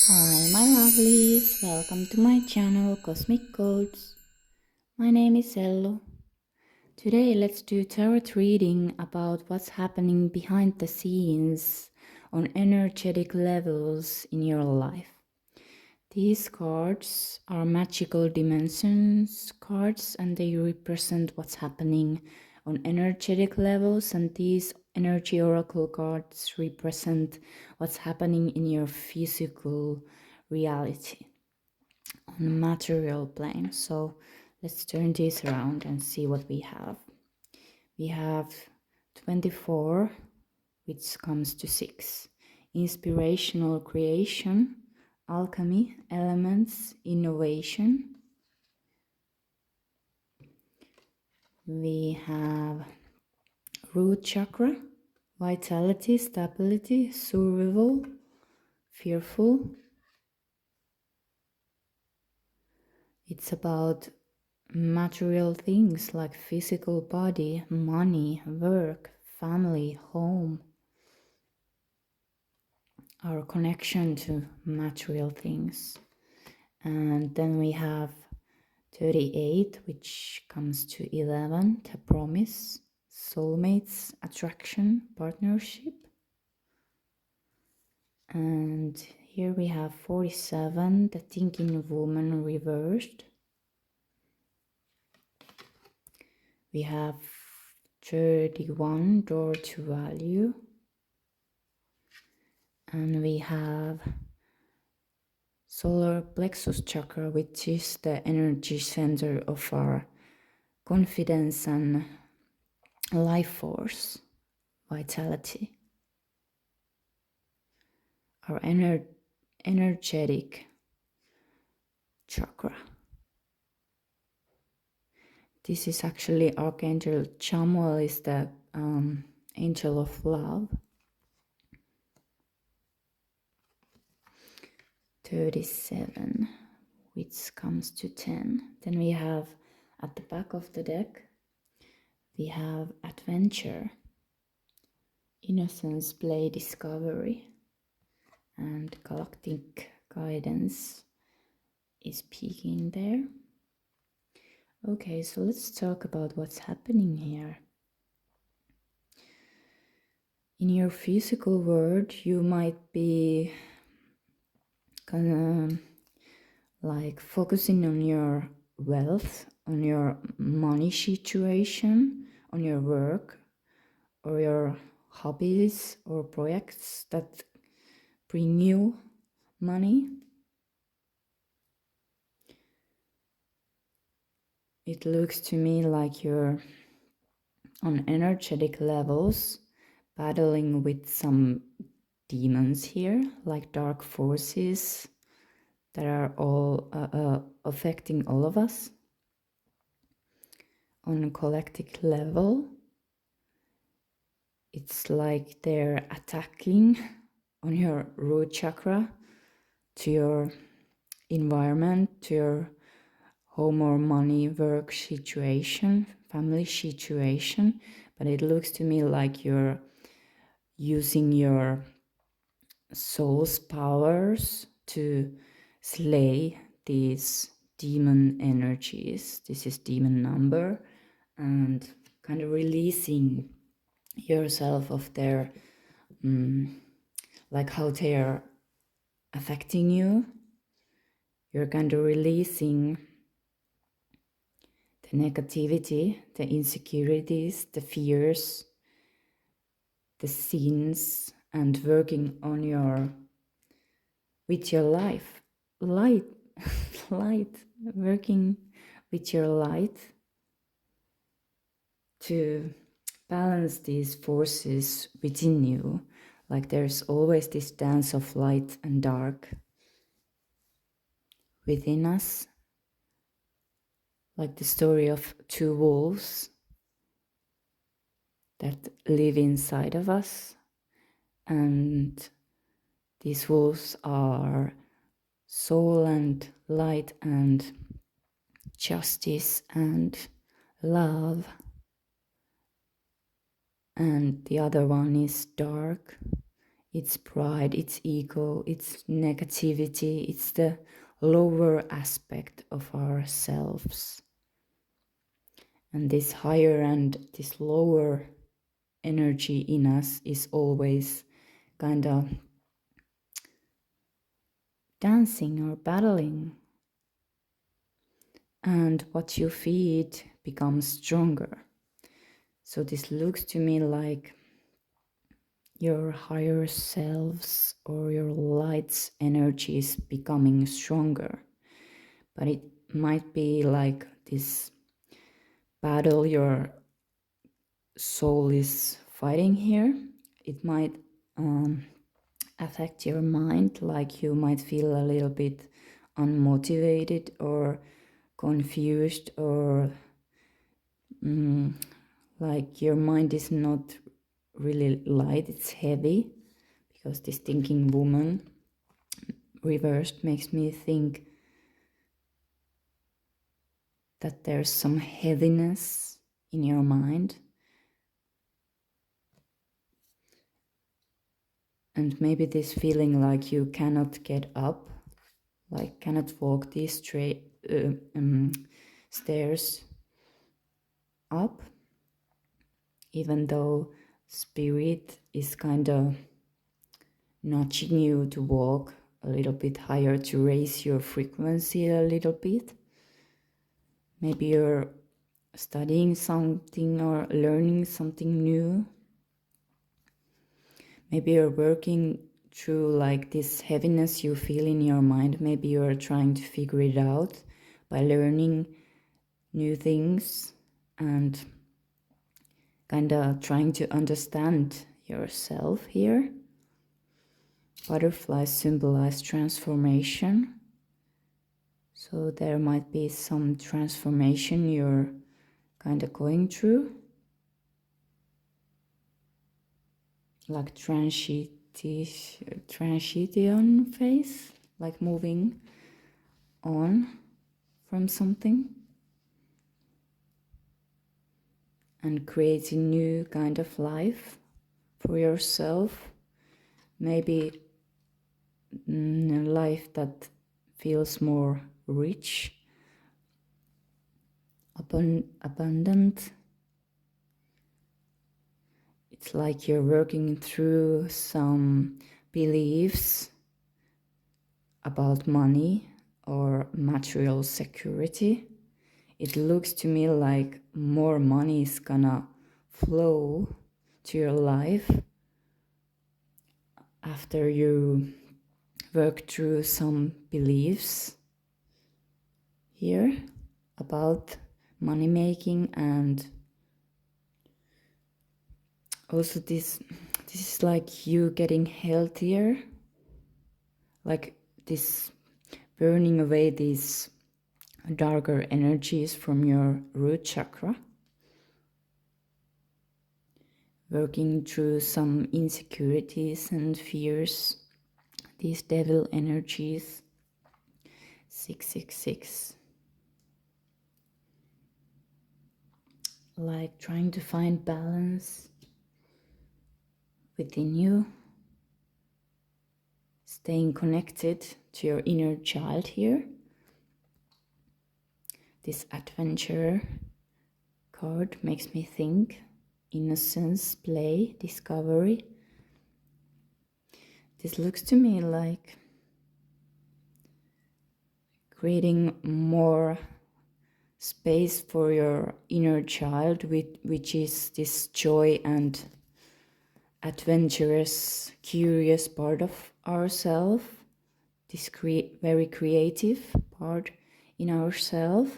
Hi my lovelies, welcome to my channel Cosmic Codes. My name is Ello. Today let's do tarot reading about what's happening behind the scenes on energetic levels in your life. These cards are magical dimensions cards and they represent what's happening on energetic levels, and these energy oracle cards represent what's happening in your physical reality on material plane. So let's turn this around and see what we have. We have 24, which comes to 6. Inspirational creation, alchemy, elements, innovation. We have root chakra, vitality, stability, survival, fearful. It's about material things like physical body, money, work, family, home. Our connection to material things. And then we have 38, which comes to 11, the promise, soulmates, attraction, partnership. And here we have 47, the thinking woman reversed. We have 31, door to value. And we have solar plexus chakra, which is the energy center of our confidence and life force, vitality. Our energetic chakra. This is actually Archangel Chamuel, is the angel of love. 37, which comes to 10. Then we have at the back of the deck, we have adventure, innocence, play, discovery, and galactic guidance is peeking there. Okay, so let's talk about what's happening here. In your physical world, you might be like focusing on your wealth, on your money situation, on your work, or your hobbies or projects that bring you money. It looks to me like you're on energetic levels battling with some demons here, like dark forces that are all affecting all of us on a collective level. It's like they're attacking on your root chakra, to your environment, to your home or money, work situation, family situation. But it looks to me like you're using your soul's powers to slay these demon energies. This is demon number, and kind of releasing yourself of their like how they are affecting you. You're kind of releasing the negativity, the insecurities, the fears, the sins, and working on your with your life light light, working with your light to balance these forces within you. Like there's always this dance of light and dark within us, like the story of two wolves that live inside of us. And these wolves are soul and light and justice and love. And the other one is dark, it's pride, it's ego, it's negativity, it's the lower aspect of ourselves. And this higher and this lower energy in us is always kind of dancing or battling. And what you feed becomes stronger. So this looks to me like your higher selves or your light's energy is becoming stronger. But it might be like this battle your soul is fighting here. It might affect your mind, like you might feel a little bit unmotivated or confused, or like your mind is not really light, it's heavy, because this thinking woman reversed makes me think that there's some heaviness in your mind. And maybe this feeling like you cannot get up, like cannot walk these stairs up, even though spirit is kind of nudging you to walk a little bit higher, to raise your frequency a little bit. Maybe you're studying something or learning something new. Maybe you're working through like this heaviness you feel in your mind. Maybe you're trying to figure it out by learning new things and kind of trying to understand yourself here. Butterflies symbolize transformation. So there might be some transformation you're kind of going through. Like transition phase, like moving on from something and creating new kind of life for yourself. Maybe a life that feels more rich, abundant. It's like you're working through some beliefs about money or material security. It looks to me like more money is gonna flow to your life after you work through some beliefs here about money making. And also this is like you getting healthier, like this burning away these darker energies from your root chakra, working through some insecurities and fears, these devil energies. 666, like trying to find balance within you, staying connected to your inner child here. This adventure card makes me think innocence, play, discovery. This looks to me like creating more space for your inner child, which is this joy and adventurous, curious part of ourselves, this very creative part in ourselves.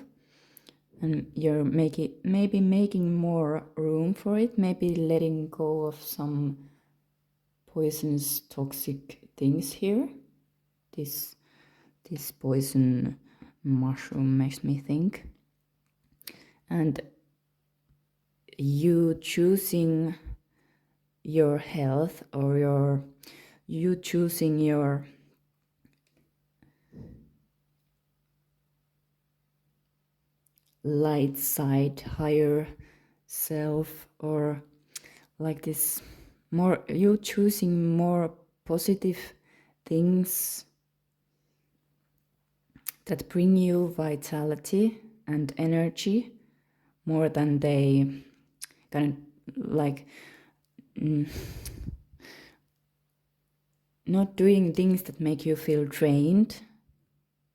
And you're maybe making more room for it, maybe letting go of some poisonous, toxic things here. This poison mushroom makes me think. And you choosing your health, or you choosing your light side, higher self, or like this more, you choosing more positive things that bring you vitality and energy more than they kind of like not doing things that make you feel drained,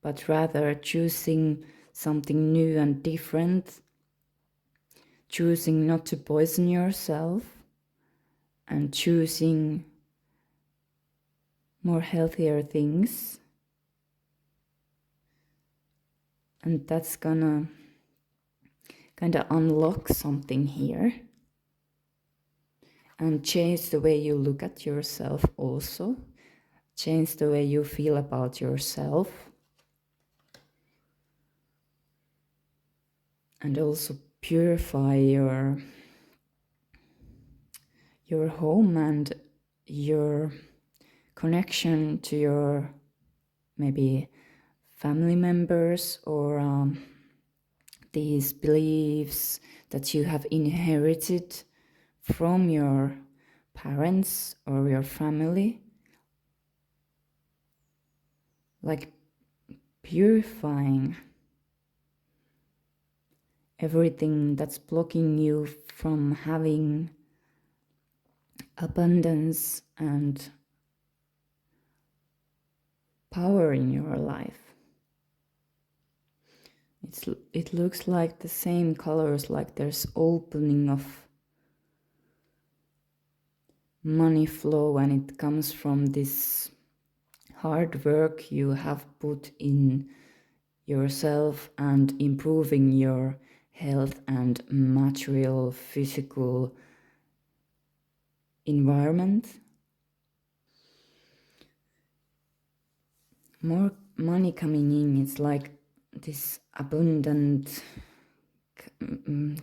but rather choosing something new and different, choosing not to poison yourself, and choosing more healthier things. And that's gonna kind of unlock something here and change the way you look at yourself also, change the way you feel about yourself, and also purify your home and your connection to your maybe family members, or these beliefs that you have inherited from your parents or your family, like purifying everything that's blocking you from having abundance and power in your life. It looks like the same colors, like there's opening of money flow, and it comes from this hard work you have put in yourself and improving your health and material physical environment. More money coming in, it's like this abundant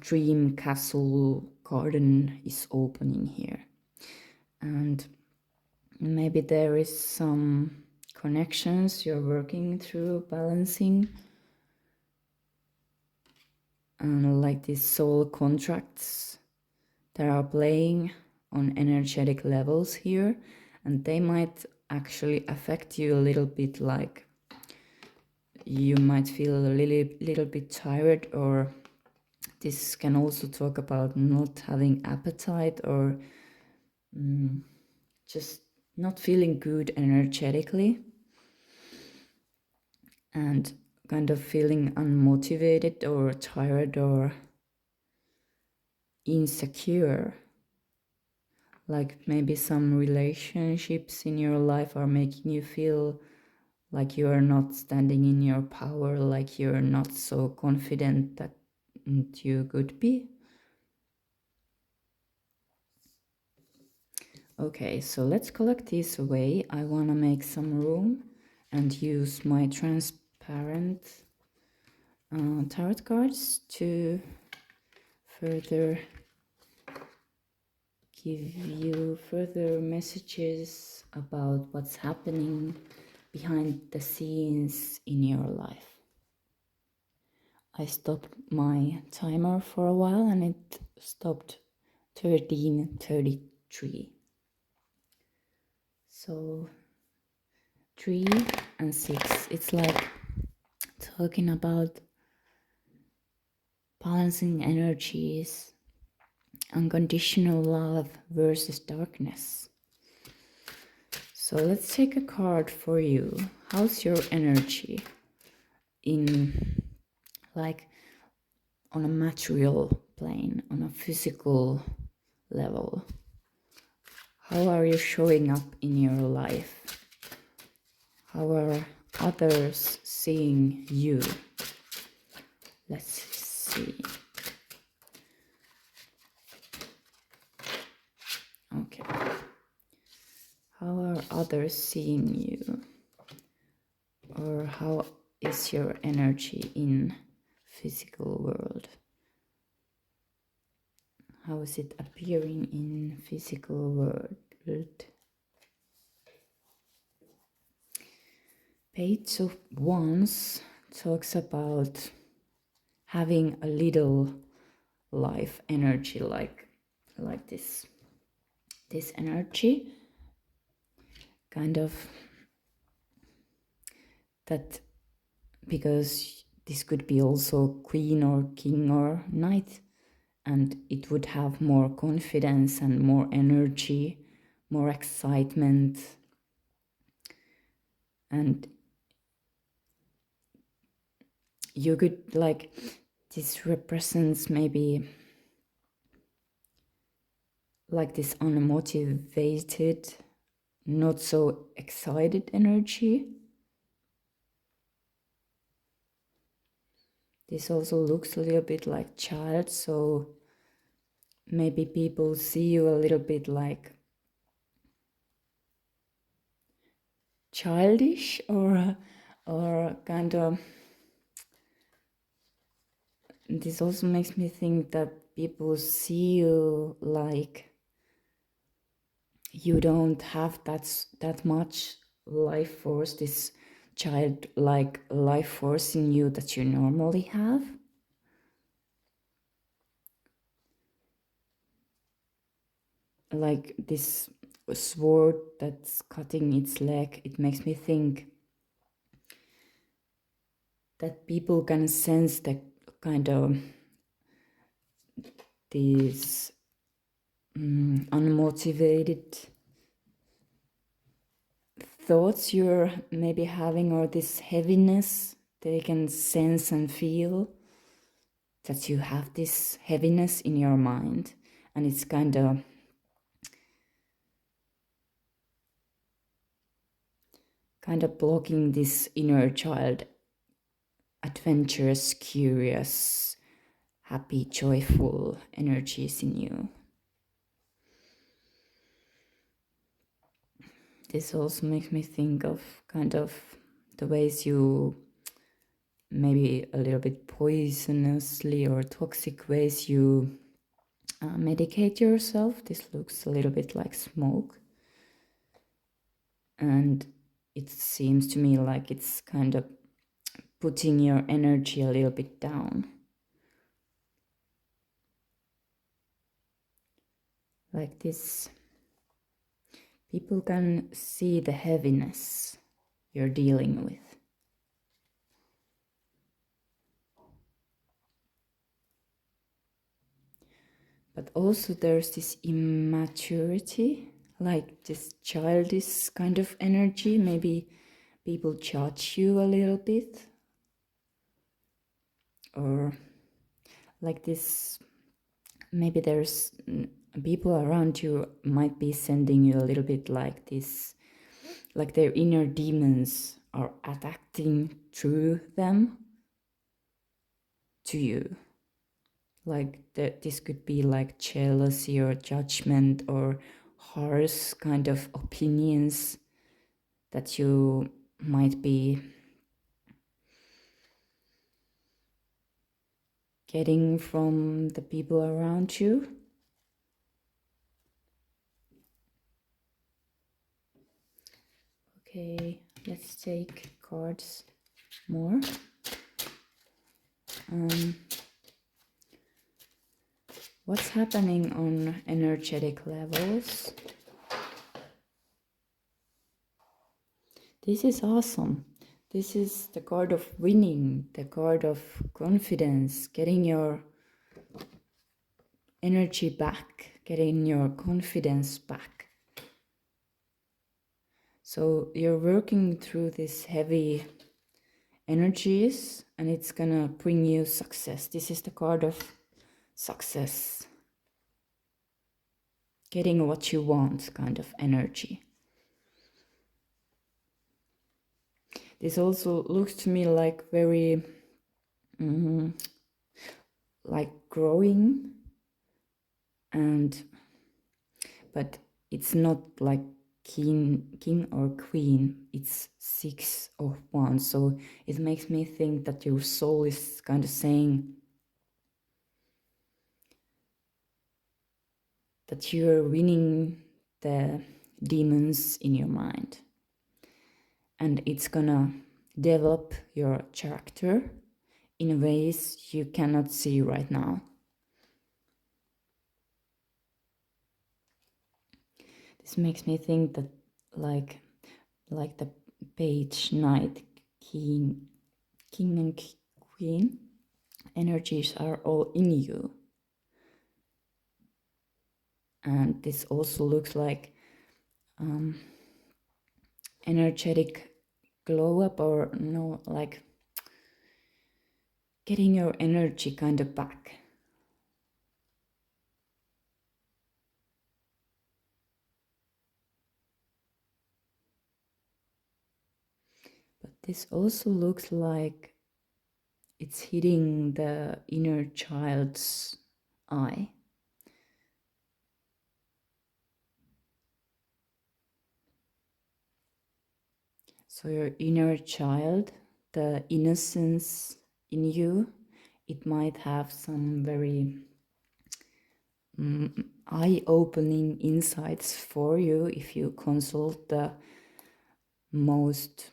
dream castle garden is opening here. And maybe there is some connections you're working through balancing, and like these soul contracts that are playing on energetic levels here, and they might actually affect you a little bit, like you might feel a little bit tired, or this can also talk about not having appetite, or just not feeling good energetically, and kind of feeling unmotivated or tired or insecure. Like maybe some relationships in your life are making you feel like you are not standing in your power, like you're not so confident that you could be. Okay, so let's collect these away. I want to make some room and use my transparent tarot cards to further give you further messages about what's happening behind the scenes in your life. I stopped my timer for a while and it stopped 13:33. So 3 and 6, it's like talking about balancing energies, unconditional love versus darkness. So let's take a card for you. How's your energy in, like, on a material plane, on a physical level? How are you showing up in your life? How are others seeing you? Let's see. Okay. How are others seeing you? Or how is your energy in physical world? How is it appearing in physical world? Page of Wands talks about having a little life energy, like this energy. kind of that, because this could be also queen or king or knight, and it would have more confidence and more energy, more excitement. And you could, like, this represents maybe like this unmotivated, not so excited energy. This also looks a little bit like child, so maybe people see you a little bit like childish, or kind of. This also makes me think that people see you like you don't have that much life force, this childlike life force in you that you normally have. Like this sword that's cutting its leg, it makes me think that people can sense the kind of these unmotivated thoughts you're maybe having, or this heaviness. They can sense and feel that you have this heaviness in your mind, and it's kind of blocking this inner child, adventurous, curious, happy, joyful energies in you. This also makes me think of kind of the ways you maybe a little bit poisonously or toxic ways you medicate yourself. This looks a little bit like smoke. And it seems to me like it's kind of putting your energy a little bit down. Like this, people can see the heaviness you're dealing with. But also there's this immaturity, like this childish kind of energy. Maybe people judge you a little bit. Or like this, maybe there's people around you might be sending you a little bit like this, like their inner demons are attacking through them to you. Like this could be like jealousy or judgment or harsh kind of opinions that you might be getting from the people around you. Okay, let's take cards more. What's happening on energetic levels? This is awesome. This is the card of winning, the card of confidence, getting your energy back, getting your confidence back. So you're working through these heavy energies and it's gonna bring you success. This is the card of success. Getting what you want kind of energy. This also looks to me like very like growing, but it's not like king or queen, it's 6 of Wands. So it makes me think that your soul is kind of saying that you're winning the demons in your mind, and it's gonna develop your character in ways you cannot see right now. This makes me think that like like the page, knight, king and queen energies are all in you. And this also looks like energetic glow up, or no, like getting your energy kind of back. But this also looks like it's hitting the inner child's eye. So your inner child, the innocence in you, it might have some very eye-opening insights for you if you consult the most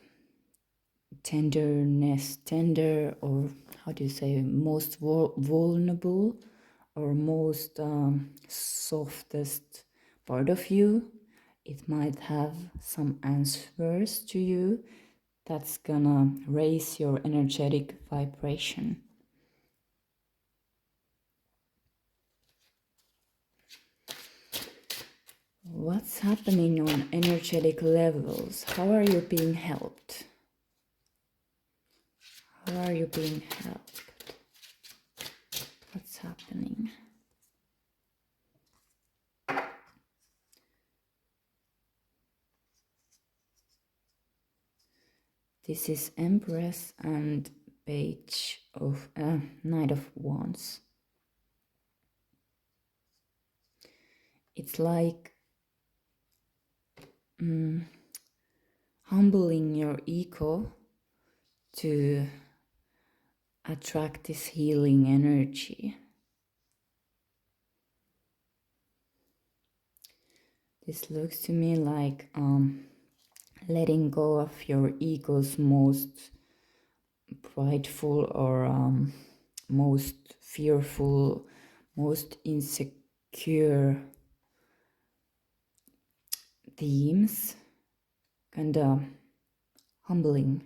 tender, or how do you say, most vulnerable or most softest part of you. It might have some answers to you that's gonna raise your energetic vibration. What's happening on energetic levels? How are you being helped? How are you being helped? What's happening? This is Empress and Page of Knight of Wands. It's like humbling your ego to attract this healing energy. This looks to me like letting go of your ego's most prideful or most fearful, most insecure themes, kind of humbling.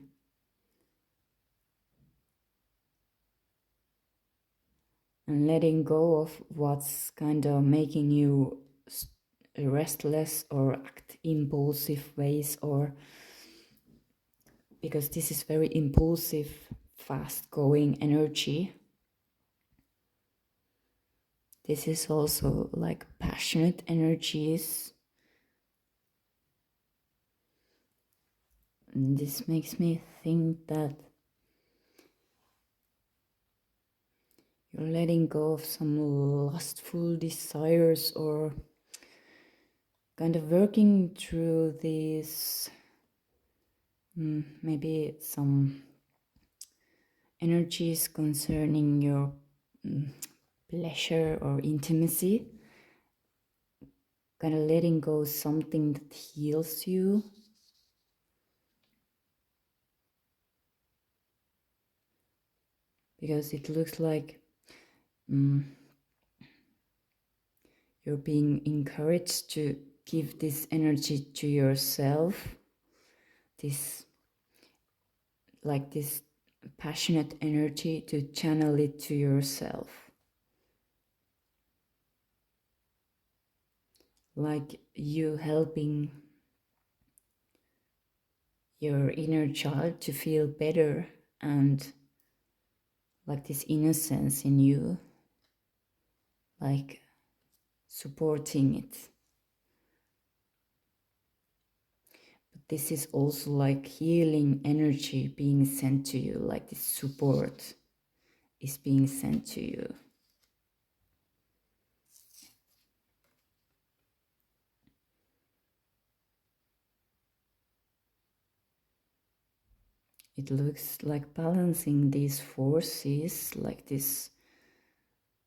And letting go of what's kind of making you restless or act impulsive ways, or because this is very impulsive, fast-going energy. This is also like passionate energies. And this makes me think that you're letting go of some lustful desires, or kind of working through these maybe some energies concerning your pleasure or intimacy, kind of letting go something that heals you. Because it looks like you're being encouraged to give this energy to yourself, this passionate energy, to channel it to yourself. Like you helping your inner child to feel better, and like this innocence in you, like supporting it. But this is also like healing energy being sent to you, like this support is being sent to you. It looks like balancing these forces, like this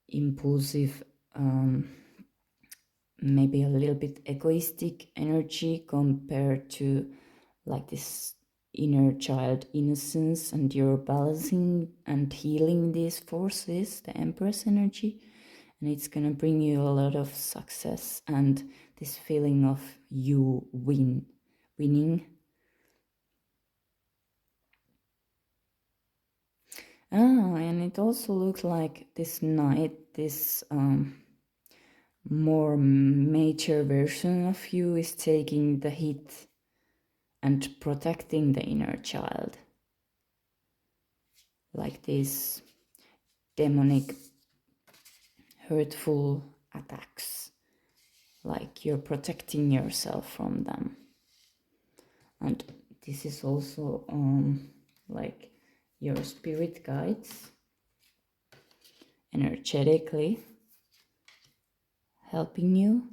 impulsive, maybe a little bit egoistic energy compared to like this inner child innocence, and you're balancing and healing these forces, the Empress energy, and it's gonna bring you a lot of success and this feeling of you winning. And it also looks like this knight, this more mature version of you is taking the hit and protecting the inner child. Like these demonic, hurtful attacks. Like you're protecting yourself from them. And this is also like your spirit guides energetically helping you.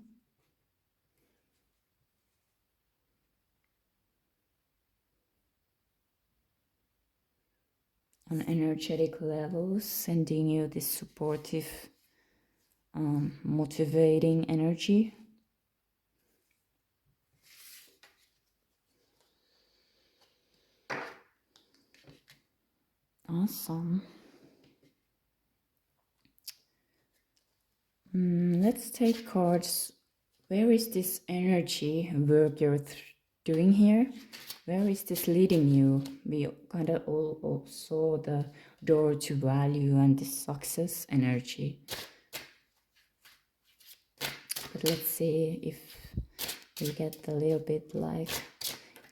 On energetic levels, sending you this supportive, motivating energy. Awesome. Let's take cards. Where is this energy work you're doing here? Where is this leading you? We kind of all saw the door to value and the success energy. But let's see if we get a little bit like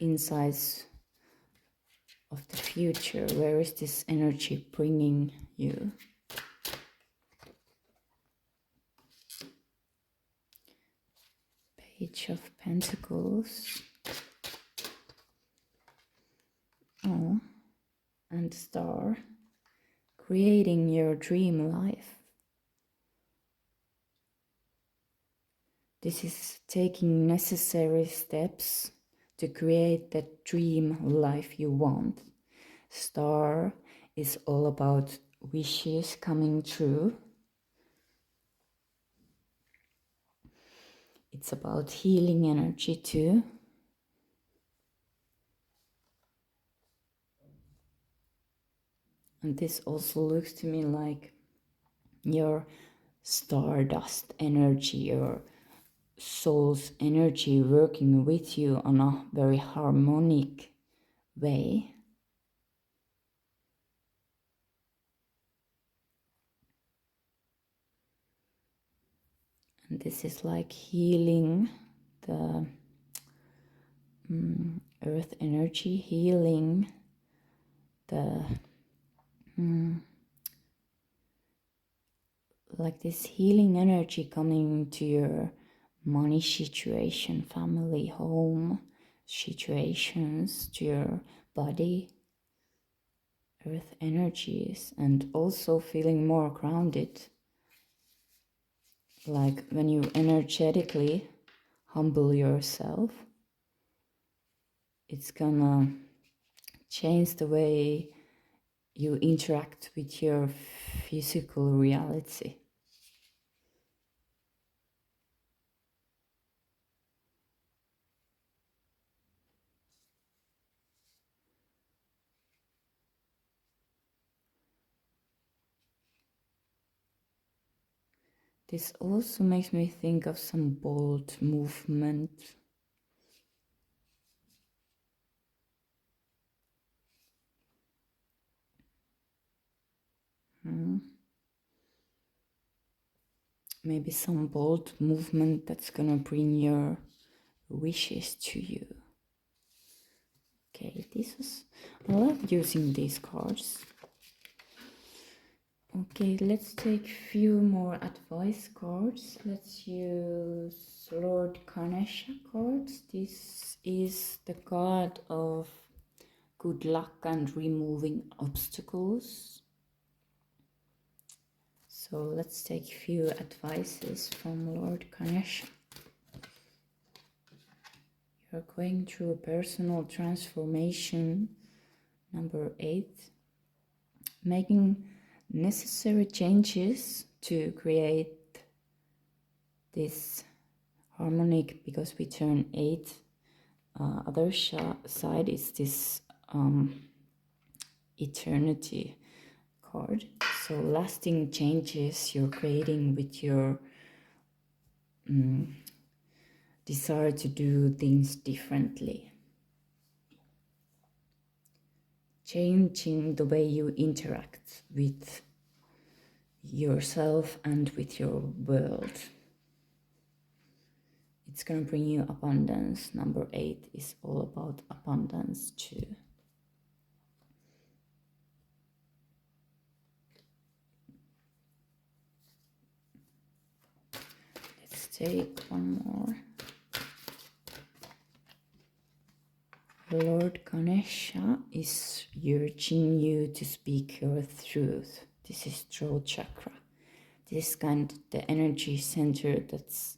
insights of the future. Where is this energy bringing you? Page of Pentacles. Oh, and Star. Creating your dream life. This is taking necessary steps to create that dream life you want. Star is all about wishes coming true. It's about healing energy too. And this also looks to me like your stardust energy, your soul's energy working with you on a very harmonic way. And this is like healing the earth energy, healing the like this healing energy coming to your money situation, family, home situations, to your body, earth energies, and also feeling more grounded. Like when you energetically humble yourself, it's gonna change the way you interact with your physical reality. This also makes me think of some bold movement. Maybe some bold movement that's gonna bring your wishes to you. Okay, I love using these cards. Okay, let's take a few more advice cards. Let's use Lord Ganesha cards. This is the card of good luck and removing obstacles. So let's take a few advices from Lord Ganesha. You're going through a personal transformation, number 8. Making necessary changes to create this harmonic, because we turn 8. Other side is this eternity card. So lasting changes you're creating with your desire to do things differently. changing the way you interact with yourself and with your world. It's gonna bring you abundance. Number 8 is all about abundance too. Let's take one more. Lord Ganesha is urging you to speak your truth. This is throat chakra. This is kind of the energy center that's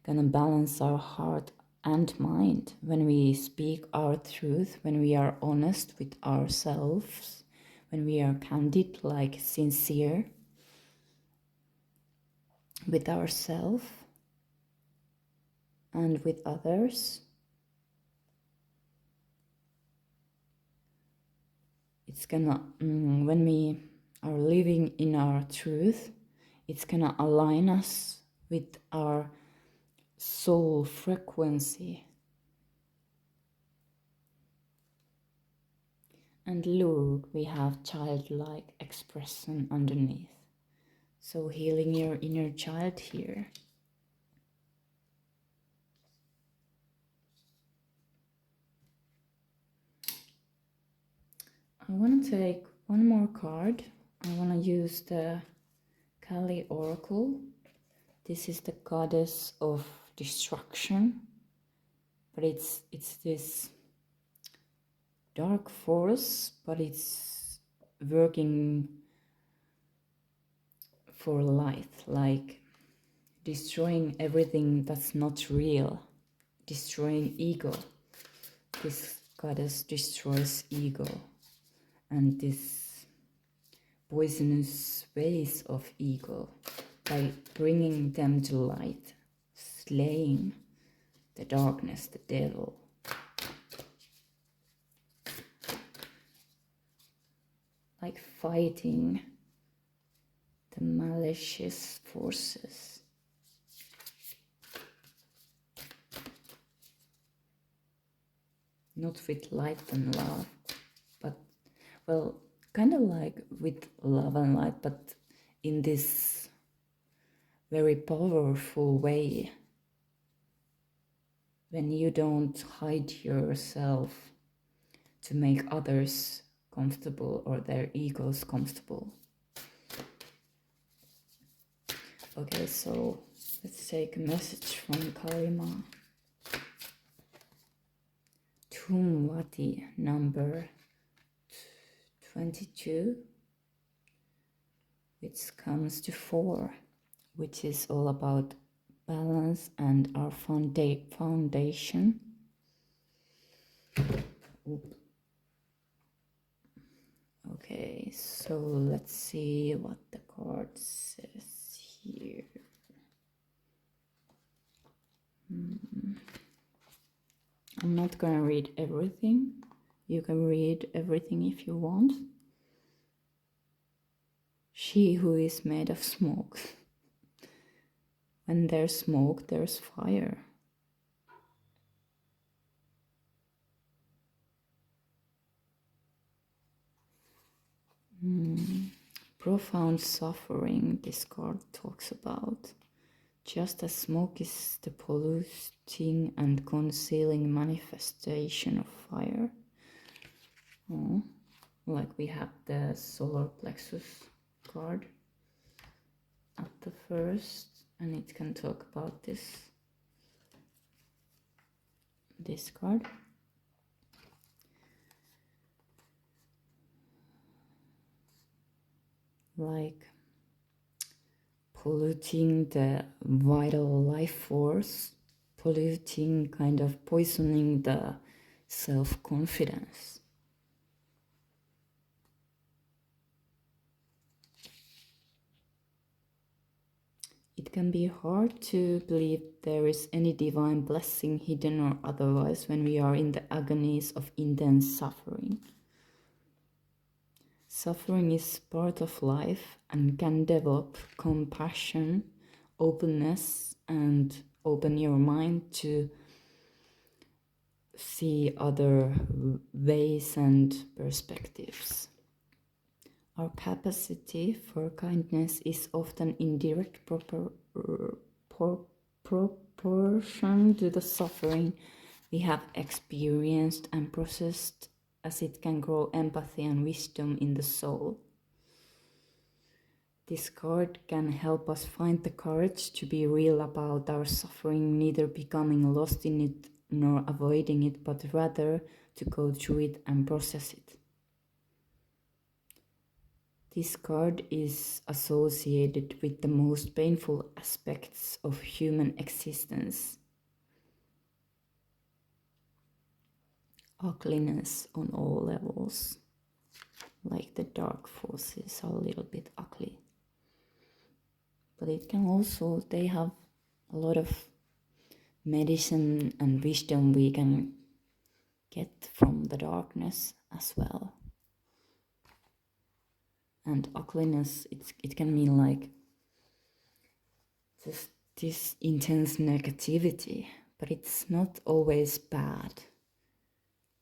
gonna balance our heart and mind. When we speak our truth, when we are honest with ourselves, when we are candid, like sincere with ourselves and with others, it's gonna, when we are living in our truth, it's gonna align us with our soul frequency. And look, we have childlike expression underneath. So healing your inner child here. I want to take one more card. I want to use the Kali Oracle. This is the goddess of destruction, but it's this dark force, but it's working for light, like destroying everything that's not real, destroying ego. This goddess destroys ego and this poisonous ways of ego by bringing them to light, slaying the darkness, the devil. Like fighting the malicious forces. Not with light and love, but, well, kind of like with love and light, but in this very powerful way. When you don't hide yourself to make others comfortable or their egos comfortable. Okay, so let's take a message from Kalima. Tumwati number 22, which comes to 4, which is all about balance and our foundation. Oop. Okay, so let's see what the card says here. I'm not gonna read everything. You can read everything if you want. She who is made of smoke. When there's smoke, there's fire. Profound suffering, this card talks about. Just as smoke is the polluting and concealing manifestation of fire. Oh, like we have the solar plexus card at the first, and it can talk about this card. Like polluting the vital life force, polluting, kind of poisoning the self-confidence. It can be hard to believe there is any divine blessing hidden or otherwise when we are in the agonies of intense suffering. Suffering is part of life and can develop compassion, openness, and open your mind to see other ways and perspectives. Our capacity for kindness is often in direct proportion to the suffering we have experienced and processed, as it can grow empathy and wisdom in the soul. This card can help us find the courage to be real about our suffering, neither becoming lost in it nor avoiding it, but rather to go through it and process it. This card is associated with the most painful aspects of human existence. Ugliness on all levels. Like the dark forces are a little bit ugly. But it can also, they have a lot of medicine and wisdom we can get from the darkness as well. And ugliness, it can mean like just this intense negativity, but it's not always bad.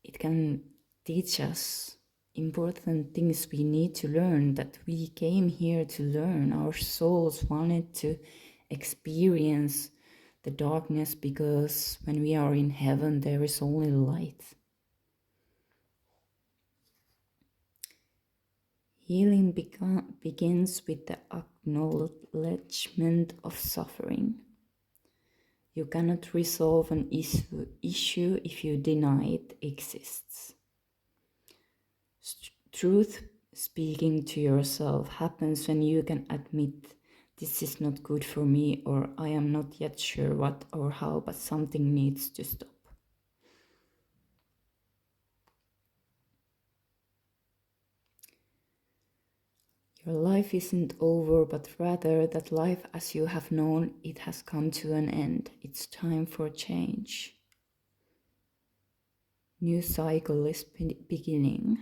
It can teach us important things we need to learn, that we came here to learn. Our souls wanted to experience the darkness, because when we are in heaven there is only light. Healing begins with the acknowledgement of suffering. You cannot resolve an issue if you deny it exists. Truth speaking to yourself happens when you can admit, this is not good for me, or I am not yet sure what or how, but something needs to stop. Your life isn't over, but rather that life as you have known it has come to an end. It's time for change. New cycle is beginning.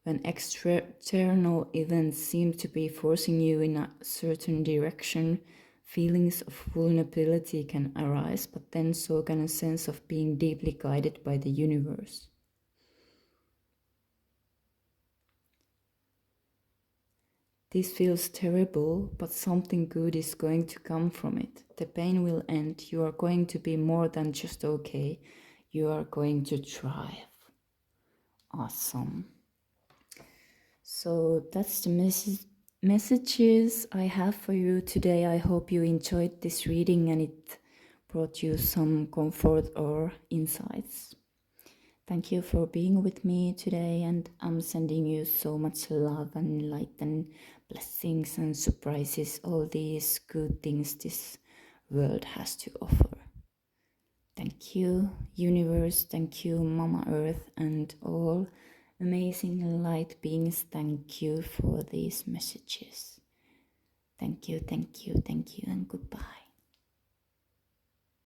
When external events seem to be forcing you in a certain direction, feelings of vulnerability can arise, but then so can a sense of being deeply guided by the universe. This feels terrible, but something good is going to come from it. The pain will end. You are going to be more than just okay. You are going to thrive. Awesome. So that's the messages I have for you today. I hope you enjoyed this reading and it brought you some comfort or insights. Thank you for being with me today, and I'm sending you so much love and light and blessings and surprises, all these good things this world has to offer. Thank you, universe. Thank you, Mama Earth, and all amazing light beings. Thank you for these messages. Thank you, and goodbye.